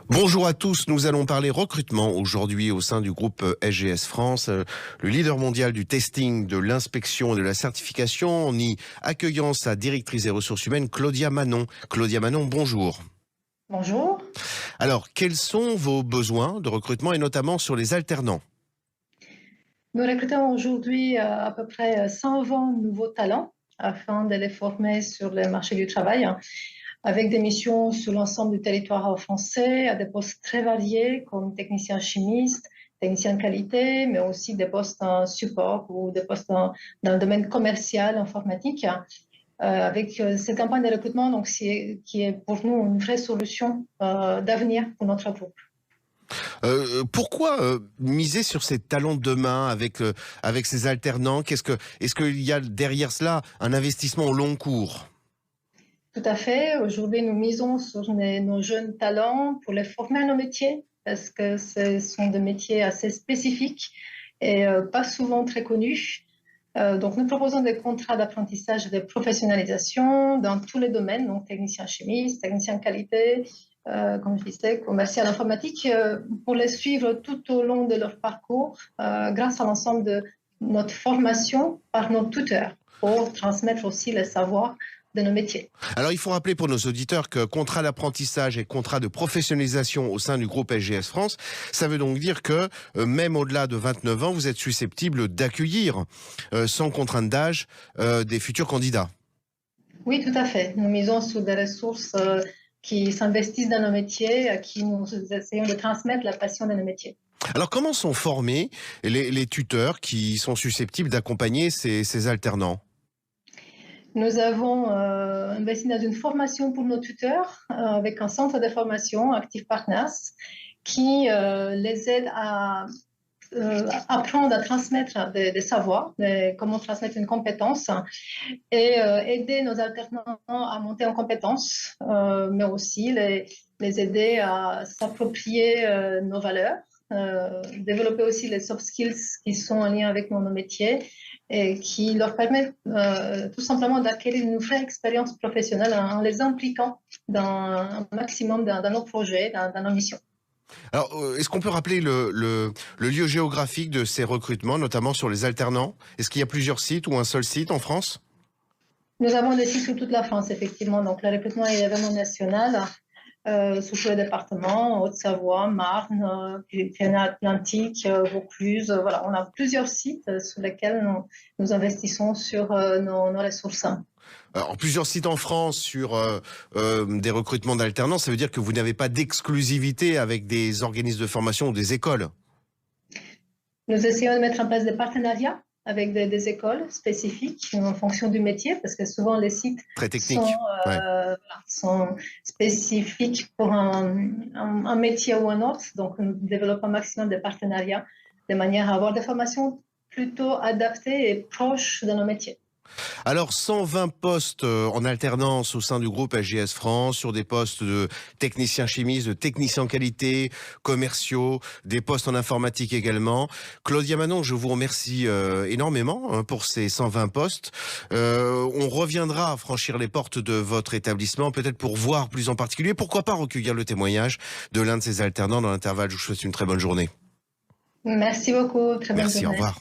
Bonjour à tous, nous allons parler recrutement aujourd'hui au sein du groupe SGS France, le leader mondial du testing, de l'inspection et de la certification, en y accueillant sa directrice des ressources humaines, Claudia Manon. Claudia Manon, bonjour. Bonjour. Alors, quels sont vos besoins de recrutement et notamment sur les alternants? Nous recrutons aujourd'hui à peu près 120 nouveaux talents afin de les former sur le marché du travail, avec des missions sur l'ensemble du territoire français, à des postes très variés comme technicien chimiste, technicien qualité, mais aussi des postes en support ou des postes dans le domaine commercial, informatique. Avec cette campagne de recrutement qui est pour nous une vraie solution d'avenir pour notre groupe. Pourquoi miser sur ces talents de demain avec ces alternants? Est-ce qu'il y a derrière cela un investissement au long cours? Tout à fait. Aujourd'hui, nous misons sur nos jeunes talents pour les former à nos métiers, parce que ce sont des métiers assez spécifiques et pas souvent très connus. Donc, nous proposons des contrats d'apprentissage et de professionnalisation dans tous les domaines, donc technicien chimiste, technicien qualité, comme je disais, commercial informatique, pour les suivre tout au long de leur parcours, grâce à l'ensemble de notre formation par nos tuteurs, pour transmettre aussi les savoirs de nos métiers. Alors, il faut rappeler pour nos auditeurs que contrat d'apprentissage et contrat de professionnalisation au sein du groupe SGS France, ça veut donc dire que même au-delà de 29 ans, vous êtes susceptible d'accueillir, sans contrainte d'âge, des futurs candidats. Oui, tout à fait. Nous misons sur des ressources qui s'investissent dans nos métiers, à qui nous essayons de transmettre la passion de nos métiers. Alors, comment sont formés les tuteurs qui sont susceptibles d'accompagner ces alternants? Nous avons investi dans une formation pour nos tuteurs avec un centre de formation, Active Partners, qui les aide à apprendre à transmettre des savoirs, comment transmettre une compétence et aider nos alternants à monter en compétences, mais aussi les aider à s'approprier nos valeurs, développer aussi les soft skills qui sont en lien avec nos métiers et qui leur permettent tout simplement d'acquérir une vraie expérience professionnelle en les impliquant dans un maximum dans nos projets, dans nos missions. Alors, est-ce qu'on peut rappeler le lieu géographique de ces recrutements, notamment sur les alternants? Est-ce qu'il y a plusieurs sites ou un seul site en France? Nous avons des sites sur toute la France, effectivement. Donc, le recrutement est vraiment national, sur tous les départements, Haute-Savoie, Marne, Pyrénées-Atlantiques, Vaucluse. Voilà, on a plusieurs sites sur lesquels nous investissons sur nos ressources. En plusieurs sites en France sur des recrutements d'alternants, ça veut dire que vous n'avez pas d'exclusivité avec des organismes de formation ou des écoles? Nous essayons de mettre en place des partenariats avec des écoles spécifiques en fonction du métier, parce que souvent les sites Très technique. Ouais. sont spécifiques pour un métier ou un autre. Donc, nous développons un maximum de partenariats de manière à avoir des formations plutôt adaptées et proches de nos métiers. Alors, 120 postes en alternance au sein du groupe SGS France, sur des postes de techniciens chimistes, de techniciens qualité, commerciaux, des postes en informatique également. Claudia Manon, je vous remercie énormément pour ces 120 postes. On reviendra franchir les portes de votre établissement, peut-être pour voir plus en particulier, pourquoi pas recueillir le témoignage de l'un de ces alternants dans l'intervalle. Je vous souhaite une très bonne journée. Merci beaucoup. Très bonne Merci, au journée. revoir.